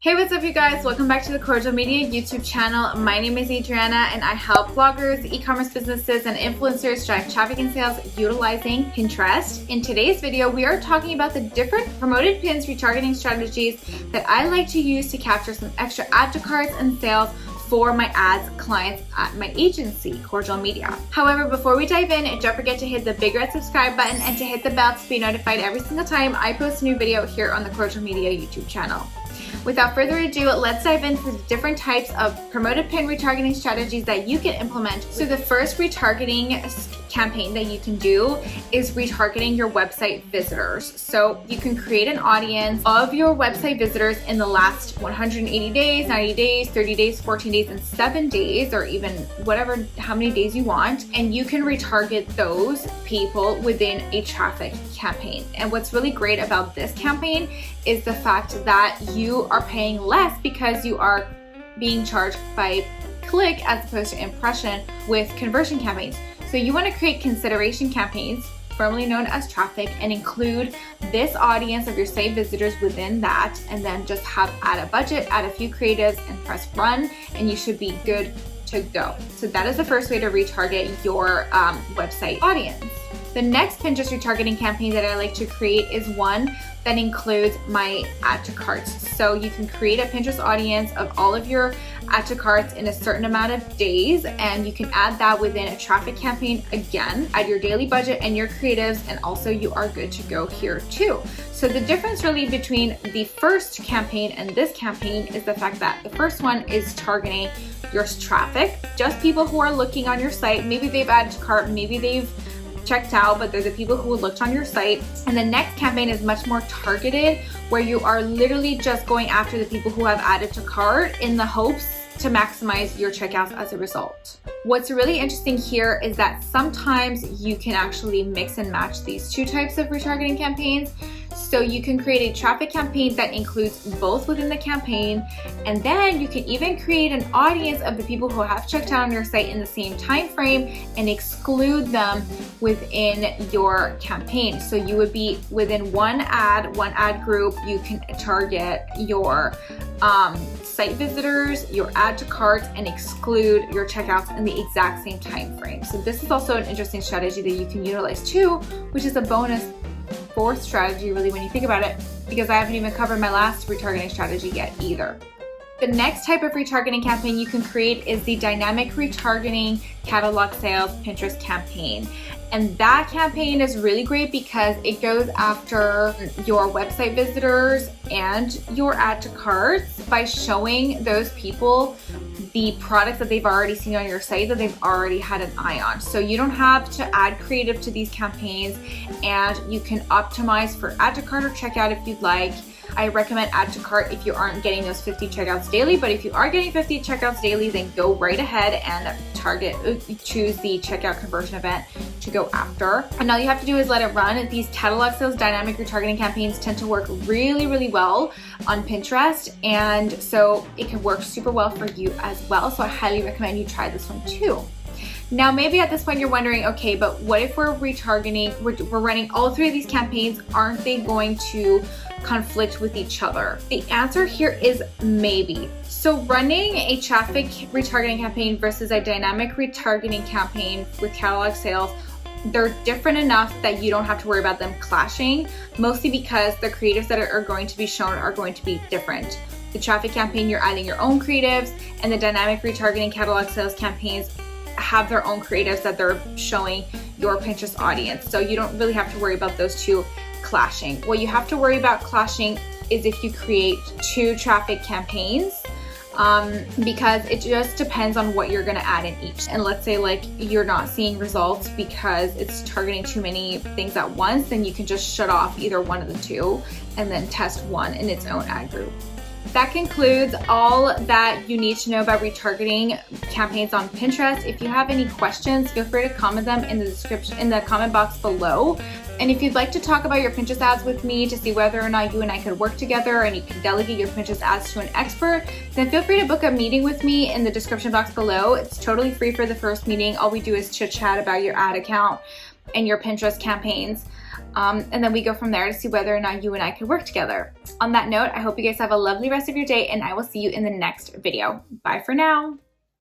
Hey, what's up you guys? Welcome back to the Kordial Media YouTube channel. My name is Adriana and I help bloggers, e-commerce businesses, and influencers drive traffic and sales utilizing Pinterest. In today's video, we are talking about the different promoted pins retargeting strategies that I like to use to capture some extra add to carts and sales for my ads clients at my agency, Kordial Media. However, before we dive in, don't forget to hit the big red subscribe button and to hit the bell to be notified every single time I post a new video here on the Kordial Media YouTube channel. Without further ado, let's dive into the different types of promoted pin retargeting strategies that you can implement. So the first retargeting campaign that you can do is retargeting your website visitors. So you can create an audience of your website visitors in the last 180 days, 90 days, 30 days, 14 days, and 7 days, or even whatever, how many days you want. And you can retarget those people within a traffic campaign. And what's really great about this campaign is the fact that you are paying less because you are being charged by click as opposed to impression with conversion campaigns. So you want to create consideration campaigns, formerly known as traffic, and include this audience of your site visitors within that, and then just add a budget, add a few creatives, and press run, and you should be good to go. So that is the first way to retarget your website audience. The next Pinterest retargeting campaign that I like to create is one that includes my add to carts. So you can create a Pinterest audience of all of your add to carts in a certain amount of days, and you can add that within a traffic campaign again, add your daily budget and your creatives, and also you are good to go here too. So the difference really between the first campaign and this campaign is the fact that the first one is targeting your traffic, just people who are looking on your site. Maybe they've added to cart, maybe they've checked out, but they're the people who looked on your site. And the next campaign is much more targeted, where you are literally just going after the people who have added to cart in the hopes to maximize your checkouts as a result. What's really interesting here is that sometimes you can actually mix and match these two types of retargeting campaigns. So you can create a traffic campaign that includes both within the campaign, and then you can even create an audience of the people who have checked out on your site in the same time frame and exclude them within your campaign. So you would be within one ad group. You can target your site visitors, your add to cart, and exclude your checkouts in the exact same time frame. So this is also an interesting strategy that you can utilize too, which is a bonus fourth strategy really when you think about it, because I haven't even covered my last retargeting strategy yet either. The next type of retargeting campaign you can create is the dynamic retargeting catalog sales Pinterest campaign. And that campaign is really great because it goes after your website visitors and your add to carts by showing those people the products that they've already seen on your site that they've already had an eye on. So you don't have to add creative to these campaigns, and you can optimize for add to cart or checkout if you'd like. I recommend add to cart if you aren't getting those 50 checkouts daily, but if you are getting 50 checkouts daily, then go right ahead and choose the checkout conversion event to go after. And all you have to do is let it run. These catalog sales dynamic retargeting campaigns tend to work really, really well on Pinterest, and so it can work super well for you as well. So I highly recommend you try this one too. Now, maybe at this point you're wondering, okay, but what if we're retargeting, we're running all three of these campaigns, aren't they going to conflict with each other? The answer here is maybe. So running a traffic retargeting campaign versus a dynamic retargeting campaign with catalog sales, they're different enough that you don't have to worry about them clashing, mostly because the creatives that are going to be shown are going to be different. The traffic campaign, you're adding your own creatives, and the dynamic retargeting catalog sales campaigns have their own creatives that they're showing your Pinterest audience. So you don't really have to worry about those two clashing. What you have to worry about clashing is if you create two traffic campaigns, because it just depends on what you're gonna add in each. And let's say like you're not seeing results because it's targeting too many things at once, then you can just shut off either one of the two and then test one in its own ad group. That concludes all that you need to know about retargeting campaigns on Pinterest. If you have any questions, feel free to comment them in the description, in the comment box below. And if you'd like to talk about your Pinterest ads with me to see whether or not you and I could work together and you can delegate your Pinterest ads to an expert, then feel free to book a meeting with me in the description box below. It's totally free for the first meeting. All we do is chit chat about your ad account and your Pinterest campaigns. and then we go from there to see whether or not you and I could work together. On that note, I hope you guys have a lovely rest of your day, and I will see you in the next video. Bye for now.